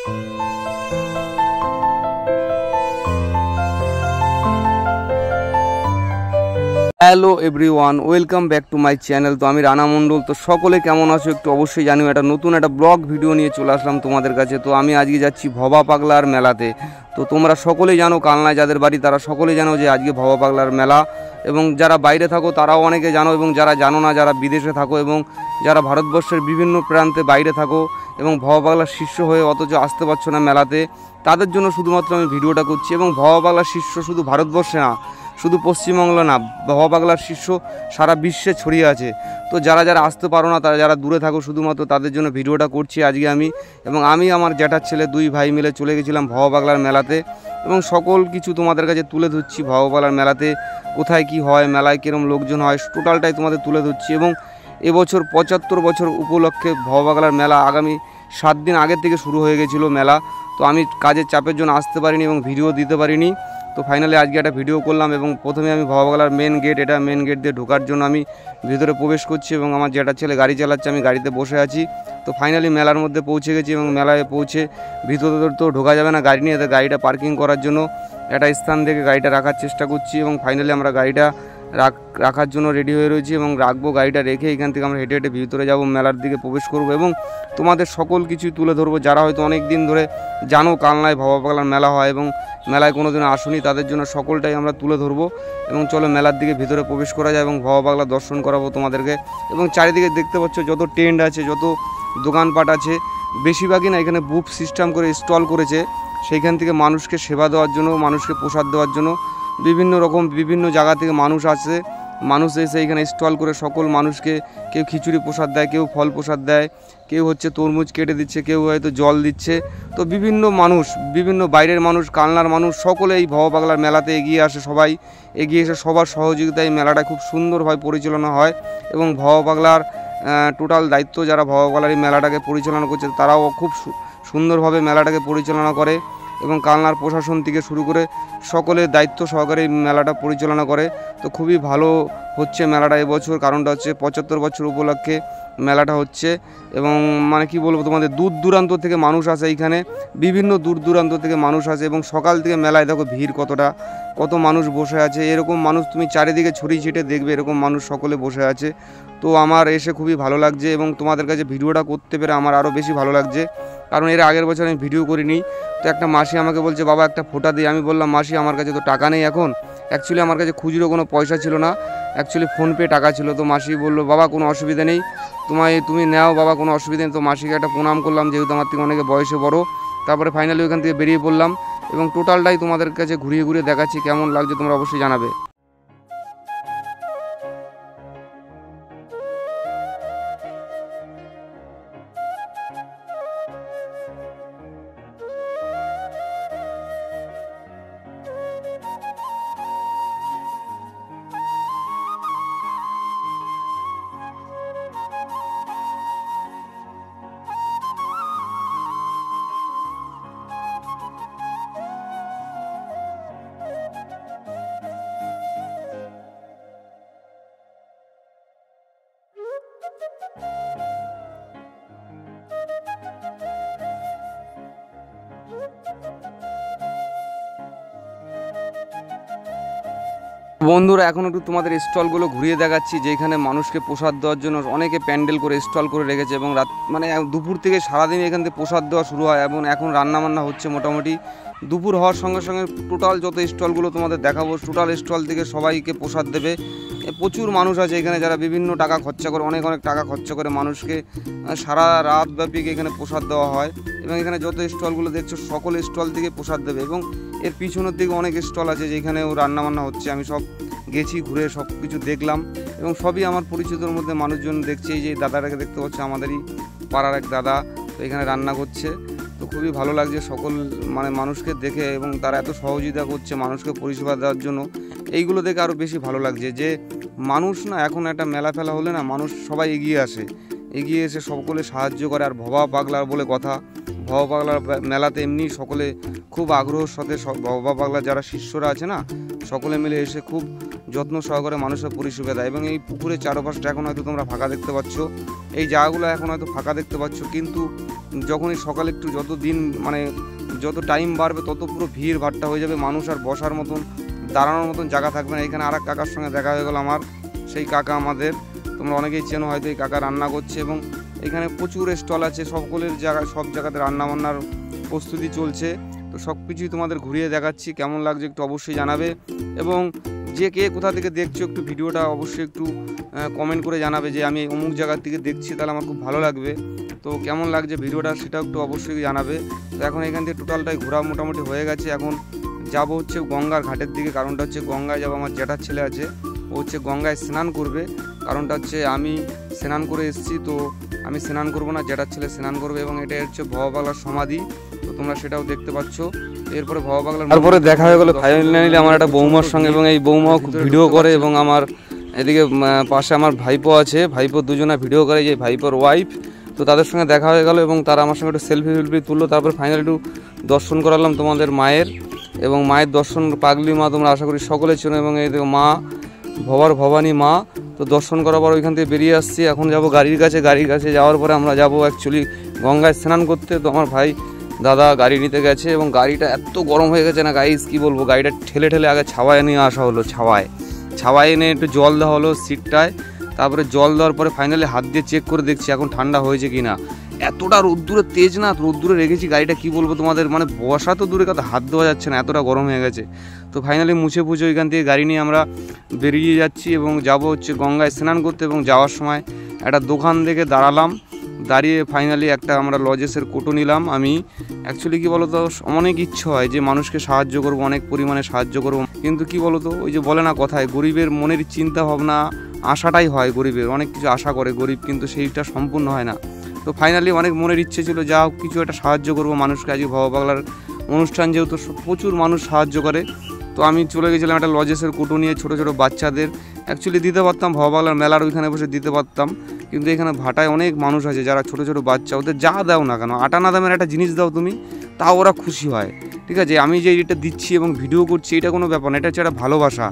Hello everyone, welcome back to my channel. তো আমি রানা মণ্ডল। তো সকলে কেমন আছো একটু অবশ্যই জানিও। একটা নতুন একটা ব্লগ ভিডিও নিয়ে চলে আসলাম তোমাদের কাছে। তো আমি আজকে যাচ্ছি ভবা পাগলার মেলাতে। তো তোমরা সকলেই জানো, কালনায় যাদের বাড়ি তারা সকলেই জানো যে আজকে ভবা পাগলার মেলা, এবং যারা বাইরে থাকো তারাও অনেকে জানো, এবং যারা জানো না, যারা বিদেশে থাকো এবং যারা ভারতবর্ষের বিভিন্ন প্রান্তে বাইরে থাকো এবং ভবা পাগলার শিষ্য হয়ে অথচ আসতে পারছো না মেলাতে, তাদের জন্য শুধুমাত্র আমি ভিডিওটা করছি। এবং ভবা পাগলার শিষ্য শুধু ভারতবর্ষে না, শুধু পশ্চিমবাংলা না, ভবা পাগলার শিষ্য সারা বিশ্বে ছড়িয়ে আছে। তো যারা যারা আসতে পারো না, তারা যারা দূরে থাকো, শুধুমাত্র তাদের জন্য ভিডিওটা করছি আজকে আমি। এবং আমি আমার জ্যাঠার ছেলে দুই ভাই মিলে চলে গেছিলাম ভবা পাগলার মেলাতে, এবং সকল কিছু তোমাদের কাছে তুলে ধরছি। ভবা পাগলার মেলাতে কোথায় কি হয়, মেলায় কীরকম লোকজন হয়, টোটালটাই তোমাদের তুলে ধরছি। এবং এবছর 75 বছর উপলক্ষে ভবা পাগলার মেলা আগামী 7 দিন আগের থেকে শুরু হয়ে গেছিলো মেলা। তো আমি কাজের চাপের জন্য আসতে পারিনি এবং ভিডিও দিতে পারিনি। তো ফাইনালি আজকে একটা ভিডিও করলাম। এবং প্রথমে আমি ভবা পাগলার মেন গেট, এটা মেন গেট দিয়ে ঢোকার জন্য আমি ভিতরে প্রবেশ করছি, এবং আমার জ্যাঠার ছেলে গাড়ি চালাচ্ছে, আমি গাড়িতে বসে আছি। তো ফাইনালি মেলার মধ্যে পৌঁছে গেছি, এবং মেলায় পৌঁছে ভিতরে তো ঢোকা যাবে না গাড়ি নিয়ে, গাড়িটা পার্কিং করার জন্য একটা স্থান থেকে গাড়িটা রাখার চেষ্টা করছি। এবং ফাইনালি আমরা গাড়িটা রাখার জন্য রেডি হয়ে রয়েছি, এবং রাখবো। গাড়িটা রেখে এখান থেকে আমরা হেঁটে হেঁটে ভিতরে যাব, মেলার দিকে প্রবেশ করব, এবং তোমাদের সকল কিছুই তুলে ধরবো। যারা হয়তো অনেক দিন ধরে জানো কালনায় ভবা পাগলার মেলা হয় এবং মেলায় কোনো দিন আসুনি, তাদের জন্য সকলটাই আমরা তুলে ধরবো। এবং চলো মেলার দিকে ভিতরে প্রবেশ করা যায় এবং ভবা পাগলা দর্শন করাবো তোমাদেরকে। এবং চারিদিকে দেখতে পাচ্ছ যত টেন্ট আছে, যত দোকানপাট আছে, বেশিরভাগই না এখানে বুফ সিস্টেম করে স্টল করেছে। সেইখান থেকে মানুষকে সেবা দেওয়ার জন্য, মানুষকে প্রসাদ দেওয়ার জন্য বিভিন্ন রকম বিভিন্ন জায়গা থেকে মানুষ আসে। মানুষ এসে এখানে স্টল করে সকল মানুষকে, কেউ খিচুড়ি প্রসাদ দেয়, কেউ ফল প্রসাদ দেয়, কেউ হচ্ছে তরমুজ কেটে দিচ্ছে, কেউ হয়তো জল দিচ্ছে। তো বিভিন্ন মানুষ, বিভিন্ন বাইরের মানুষ, কালনার মানুষ, সকলে এই ভবা পাগলার মেলাতে এগিয়ে আসে। সবাই এগিয়ে এসে সবার সহযোগিতায় মেলাটা খুব সুন্দরভাবে পরিচালনা হয়। এবং ভবা পাগলার টোটাল দায়িত্ব যারা ভবা পাগলার এই মেলাটাকে পরিচালনা করছে, তারাও খুব সুন্দরভাবে মেলাটাকে পরিচালনা করে। এবং কালনার প্রশাসন থেকে শুরু করে সকলের দায়িত্ব সহকারে এই মেলাটা পরিচালনা করে। তো খুবই ভালো হচ্ছে মেলাটা এবছর, কারণটা হচ্ছে 75 বছর উপলক্ষে মেলাটা হচ্ছে। এবং মানে কি বলবো, তোমাদের দূর দূরান্ত থেকে মানুষ আসে এইখানে, বিভিন্ন দূর দূরান্ত থেকে মানুষ আসে। এবং সকাল থেকে মেলায় দেখো ভিড় কত মানুষ বসে আছে। এরকম মানুষ তুমি চারিদিকে ছড়িয়ে ছিটে দেখবে, এরকম মানুষ সকলে বসে আছে। তো আমার এসে খুবই ভালো লাগছে, এবং তোমাদের কাছে ভিডিওটা করতে পেরে আমার আরও বেশি ভালো লাগছে, কারণ এর আগের বছর আমি ভিডিও করিনি। তো একটা মাসি আমাকে বলছে, বাবা একটা ফোঁটা দিই। আমি বললাম, মাসি আমার কাছে তো টাকা নেই এখন। অ্যাকচুয়ালি আমার কাছে খুচরো কোনো পয়সা ছিল না, অ্যাকচুয়ালি ফোনপে টাকা ছিল। তো মাসি বললো, বাবা কোনো অসুবিধা নেই, তুমি নাও বাবা, কোনো অসুবিধা নেই। তো মাসিকে একটা প্রণাম করলাম, যেহেতু আমার থেকে অনেকে বয়সে বড়। তারপরে ফাইনালি ওখান থেকে বেরিয়ে পড়লাম, এবং টোটালটাই তোমাদের কাছে ঘুরিয়ে ঘুরিয়ে দেখাচ্ছি। কেমন লাগছে তোমরা অবশ্যই জানাবে। বন্ধুরা, এখন একটু তোমাদের স্টলগুলো ঘুরিয়ে দেখাচ্ছি, যেখানে মানুষকে প্রসাদ দেওয়ার জন্য অনেকে প্যান্ডেল করে স্টল করে রেখেছে। এবং রাত মানে দুপুর থেকে সারাদিন এখান থেকে প্রসাদ দেওয়া শুরু হয়, এবং এখন রান্নাবান্না হচ্ছে। মোটামুটি দুপুর হওয়ার সঙ্গে সঙ্গে টোটাল যত স্টলগুলো তোমাদের দেখাবো, টোটাল স্টল থেকে সবাইকে প্রসাদ দেবে। প্রচুর মানুষ আছে এখানে যারা বিভিন্ন টাকা খরচা করে, অনেক টাকা খরচা করে মানুষকে সারা রাত ব্যাপী এখানে প্রসাদ দেওয়া হয়। এবং এখানে যত স্টলগুলো দেখছো, সকল স্টল থেকে প্রসাদ দেবে। এবং এর পিছনের দিকে অনেক স্টল আছে যেখানেও রান্নাবান্না হচ্ছে। আমি সব গেছি, ঘুরে সব কিছু দেখলাম, এবং সবই আমার পরিচিতর মধ্যে মানুষজন দেখছে। এই যে দাদাটাকে দেখতে পাচ্ছি, আমাদেরই পাড়ার এক দাদা, তো এখানে রান্না করছে। তো খুবই ভালো লাগছে সকল মানে মানুষকে দেখে, এবং তারা এত সহযোগিতা করছে মানুষকে পরিষেবা দেওয়ার জন্য। এইগুলো দেখে আরও বেশি ভালো লাগছে যে মানুষ না, এখন একটা মেলা ফেলা হলে না মানুষ সবাই এগিয়ে এসে সকলে সাহায্য করে। আর ভবা পাগলার বলে কথা, ভবা পাগলার মেলাতে এমনি সকলে খুব আগ্রহের সাথে ভবা পাগলার যারা শিষ্যরা আছে না, সকলে মিলে এসে খুব যত্ন সহকারে মানুষের পরিষেবা দেয়। এবং এই পুকুরের চারপাশটা এখন হয়তো তোমরা ফাঁকা দেখতে পাচ্ছ, এই জায়গাগুলো এখন হয়তো ফাঁকা দেখতে পাচ্ছ, কিন্তু যখনই সকালে একটু যত দিন মানে যত টাইম বাড়বে তত পুরো ভিড় ভাট্টা হয়ে যাবে, মানুষ আর বসার মতন দাঁড়ানোর মতন জায়গা থাকবে না। এখানে আর এক কাকার সঙ্গে দেখা হয়ে গেল আমার, সেই কাকা আমাদের তোমরা অনেকেই চেনো হয়তো, এই কাকা রান্না করছে এবং এখানে প্রচুর স্টল আছে, সকলের জায়গায় সব জায়গাতে রান্নাবান্নার প্রস্তুতি চলছে। তো সব কিছুই তোমাদের ঘুরিয়ে দেখাচ্ছি, কেমন লাগছে একটু অবশ্যই জানাবে। এবং যে কে কোথা থেকে দেখছো একটু ভিডিওটা অবশ্যই একটু কমেন্ট করে জানাবে যে আমি অমুক জায়গার থেকে দেখছি, তাহলে আমার খুব ভালো লাগবে। তো কেমন লাগছে ভিডিওটা সেটাও একটু অবশ্যই জানাবে। তো এখন এখান থেকে টোটালটাই ঘোরা মোটামুটি হয়ে গেছে, এখন যাব হচ্ছে গঙ্গার ঘাটের দিকে। কারণটা হচ্ছে গঙ্গায় যাবো, আমার জ্যাঠার ছেলে আছে ও হচ্ছে গঙ্গায় স্নান করবে। কারণটা হচ্ছে আমি স্নান করে এসেছি, তো আমি স্নান করবো না, জ্যাঠার ছেলে স্নান করবে। এবং এটা হচ্ছে ভবা পাগলার সমাধি, তো তোমরা সেটাও দেখতে পাচ্ছ। এরপরে ভবা পাগলার তারপরে দেখা হয়ে গেলো ফাইনালি আমার একটা বৌমার সঙ্গে, এবং এই বৌমাও ভিডিও করে। এবং আমার এদিকে পাশে আমার ভাইপো আছে, ভাইপো দুজনা ভিডিও করে, যে ভাইপোর ওয়াইফ। তো তাদের সঙ্গে দেখা হয়ে গেল এবং তারা আমার সঙ্গে একটু সেলফি তুললো। তারপর ফাইনালি একটু দর্শন করালাম তোমাদের মায়ের, এবং মায়ের দর্শন পাগলি মা তোমরা আশা করি সকলে চেনো। এবং এই মা ভবানী মা, তো দর্শন করার পর ওইখান থেকে বেরিয়ে আসছি। এখন যাব গাড়ির কাছে যাওয়ার পরে আমরা যাব অ্যাকচুয়ালি গঙ্গায় স্নান করতে। তো আমার ভাই দাদা গাড়ি নিতে গেছে, এবং গাড়িটা এত গরম হয়ে গেছে না গাইস, কি বলবো, গাড়িটা ঠেলে আগে ছাওয়ায় নিয়ে আসা হলো, ছাওয়ায় এনে একটু জল দেওয়া হলো সিটটায়। তারপরে জল দেওয়ার পরে ফাইনালি হাত দিয়ে চেক করে দেখছি এখন ঠান্ডা হয়েছে কিনা। এতটা রোদ্দুরে তেজ না, রোদ্দুরে রেখেছি গাড়িটা, কি বলবো তোমাদের, মানে বসা তো দূরে কথা, হাত দেওয়া যাচ্ছে না, এতটা গরম হয়ে গেছে। তো ফাইনালি মুছে ওইখান থেকে গাড়ি নিয়ে আমরা বেরিয়ে যাচ্ছি এবং যাব হচ্ছে গঙ্গায় স্নান করতে। এবং যাওয়ার সময় একটা দোকান থেকে দাঁড়িয়ে ফাইনালি একটা আমরা লজেসের কোটো নিলাম। আমি অ্যাকচুয়ালি কি বলতো, অনেক ইচ্ছে হয় যে মানুষকে সাহায্য করব, অনেক পরিমাণে সাহায্য করব, কিন্তু কি বলতো, ওই যে বলে না কথায়, গরিবের মনের চিন্তা ভাবনা আশাটাই হয়, গরিবের অনেক কিছু আশা করে গরিব, কিন্তু সেইটা সম্পূর্ণ হয় না। তো ফাইনালি অনেক মনের ইচ্ছে ছিল, যা কিছু একটা সাহায্য করব মানুষকে। আজকে ভবা পাগলার অনুষ্ঠান যেহেতু প্রচুর মানুষ সাহায্য করে, তো আমি চলে গেছিলাম একটা লজেসের কোটো নিয়ে, ছোটো বাচ্চাদের অ্যাকচুয়ালি দিতে পারতাম, ভবা পাগলার মেলার ওইখানে বসে দিতে পারতাম, কিন্তু এখানে ভাটায় অনেক মানুষ আছে যারা ছোটো বাচ্চা, ওদের যা দাও না কেন, আটা না দামের একটা জিনিস দাও তুমি, তাও ওরা খুশি হয়। ঠিক আছে, আমি যে এটা দিচ্ছি এবং ভিডিও করছি এটা কোনো ব্যাপার না, এটা হচ্ছে একটা ভালোবাসা।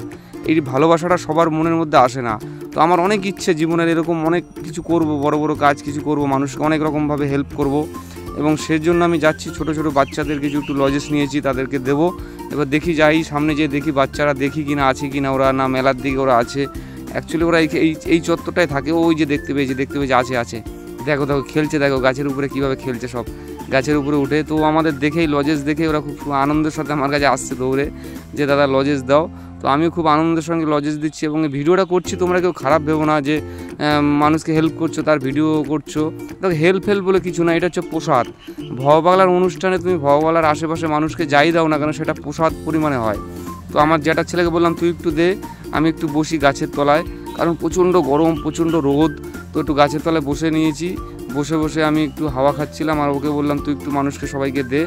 এই ভালোবাসাটা সবার মনের মধ্যে আসে না। তো আমার অনেক ইচ্ছে জীবনের এরকম অনেক কিছু করব, বড় কাজ কিছু করব, মানুষকে অনেক রকমভাবে হেল্প করব। এবং সেজন্য আমি যাচ্ছি, ছোটো বাচ্চাদের কিছু একটু লজেস নিয়েছি, তাদেরকে দেবো। এবার দেখি যাই সামনে যেয়ে দেখি বাচ্চারা দেখি কিনা আছে কিনা, ওরা না মেলার দিকে ওরা আছে। অ্যাকচুয়ালি ওরা এই চত্বরটায় থাকে, ওই যে দেখতে পেয়েছি আছে। দেখো খেলছে, দেখো গাছের উপরে কীভাবে খেলছে, সব গাছের উপরে উঠে। তো আমাদের দেখেই লজেস দেখে ওরা খুব আনন্দের সাথে আমার কাছে আসছে দৌড়ে, যে দাদা লজেস দাও। তো আমিও খুব আনন্দের সঙ্গে লজেস দিচ্ছি এবং ভিডিওটা করছি, তোমরা কেউ খারাপ ভেবো না যে মানুষকে হেল্প করছো তার ভিডিও করছো। দেখো হেল্প বলে কিছু না, এটা হচ্ছে প্রসাদ। ভবা পাগলার অনুষ্ঠানে তুমি ভবা পাগলার আশেপাশে মানুষকে যাই দাও না কেন, সেটা প্রসাদ পরিমাণে হয়। তো আমার জ্যাঠার ছেলেকে বললাম তুই একটু দে, আমি একটু বসি গাছের তলায়, কারণ প্রচণ্ড গরম, প্রচণ্ড রোদ। তো একটু গাছের তলায় বসে নিয়েছি, বসে আমি একটু হাওয়া খাচ্ছিলাম। আর ওকে বললাম তুই একটু মানুষকে সবাইকে দে।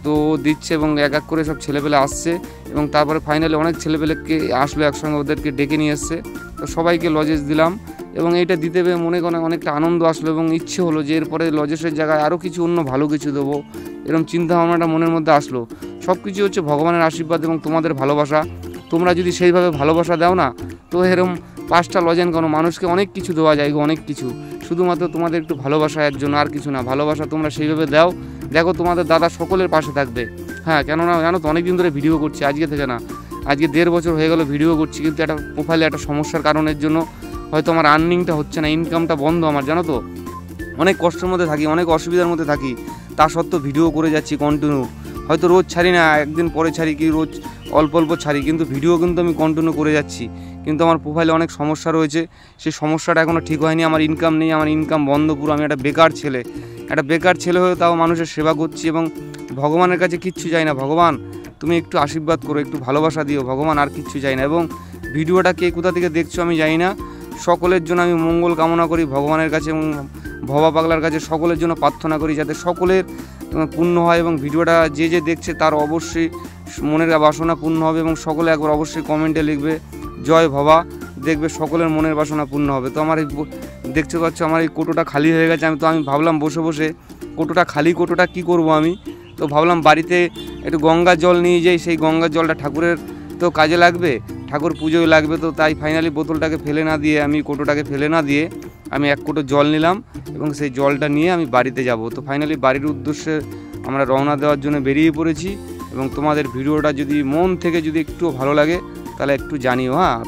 তো ও দিচ্ছে এবং এক করে সব ছেলেপেলে আসছে। এবং তারপরে ফাইনালি অনেক ছেলেপেলেকে আসলো একসঙ্গে, ওদেরকে ডেকে নিয়ে এসছে। তো সবাইকে লজেস দিলাম এবং এইটা দিতে পেরে মনে অনেকটা আনন্দ আসলো এবং ইচ্ছে হলো যে এরপরে লজেসের জায়গায় আরও কিছু অন্য ভালো কিছু দেবো, এরকম চিন্তাভাবনাটা মনের মধ্যে আসলো। সব কিছু হচ্ছে ভগবানের আশীর্বাদ এবং তোমাদের ভালোবাসা। তোমরা যদি সেইভাবে ভালোবাসা দাও না, তো এরকম 5টা লজেন কোনো মানুষকে অনেক কিছু দেওয়া যায়, অনেক কিছু, শুধুমাত্র তোমাদের একটু ভালোবাসা এর জন্য, আর কিছু না। ভালোবাসা তোমরা সেইভাবে দাও, দেখো তোমাদের দাদা সকলের পাশে থাকবে। হ্যাঁ, কেননা জানো তো, অনেক দিন ধরে ভিডিও করছি, আজকে থেকে না, আজকে 1.5 বছর হয়ে গেল ভিডিও করছি, কিন্তু একটা প্রোফাইলে একটা সমস্যার কারণের জন্য হয়তো আমার আর্নিংটা হচ্ছে না, ইনকামটা বন্ধ আমার, জানো তো। অনেক কষ্টের মধ্যে থাকি, অনেক অসুবিধার মধ্যে থাকি, তা সত্ত্বেও ভিডিও করে যাচ্ছি কন্টিনিউ। হয়তো রোজ ছাড়ি না, একদিন পরে ছাড়ি, কি রোজ অল্প ছাড়ি, কিন্তু ভিডিও কিন্তু আমি কন্টিনিউ করে যাচ্ছি। কিন্তু আমার প্রোফাইলে অনেক সমস্যা রয়েছে, সেই সমস্যাটা এখনও ঠিক হয়নি। আমার ইনকাম নেই, আমার ইনকাম বন্ধ পুরো। আমি একটা বেকার ছেলে হয়ে তাও মানুষের সেবা করছি এবং ভগবানের কাছে কিচ্ছু চাই না। ভগবান তুমি একটু আশীর্বাদ করো, একটু ভালোবাসা দিও, ভগবান আর কিচ্ছু চাই না। এবং ভিডিওটা কে কোথা থেকে দেখছো আমি জানি না, সকলের জন্য আমি মঙ্গল কামনা করি ভগবানের কাছে এবং ভবা পাগলার কাছে সকলের জন্য প্রার্থনা করি যাতে সকলের পূর্ণ হয়। এবং ভিডিওটা যে দেখছে তার অবশ্যই মনের বাসনা পূর্ণ হবে। এবং সকলে একবার অবশ্যই কমেন্টে লিখবে জয় ভবা, দেখবে সকলের মনের বাসনা পূর্ণ হবে। তো আমার এই দেখতে পাচ্ছ আমার এই কোটোটা খালি হয়ে গেছে। আমি ভাবলাম বসে বসে কোটোটা কি করব আমি, তো ভাবলাম বাড়িতে একটু গঙ্গার জল নিয়ে যাই, সেই গঙ্গার জলটা ঠাকুরের তো কাজে লাগবে, ঠাকুর পুজোয় লাগবে। তো তাই ফাইনালি বোতলটাকে ফেলে না দিয়ে, আমি কোটোটাকে ফেলে না দিয়ে আমি 1 কোটো জল নিলাম এবং সেই জলটা নিয়ে আমি বাড়িতে যাব। তো ফাইনালি বাড়ির উদ্দেশ্যে আমরা রওনা দেওয়ার জন্য বেরিয়ে পড়েছি। এবং তোমাদের ভিডিওটা যদি মন থেকে যদি একটু ভালো লাগে তাহলে একটু জানিও, হ্যাঁ।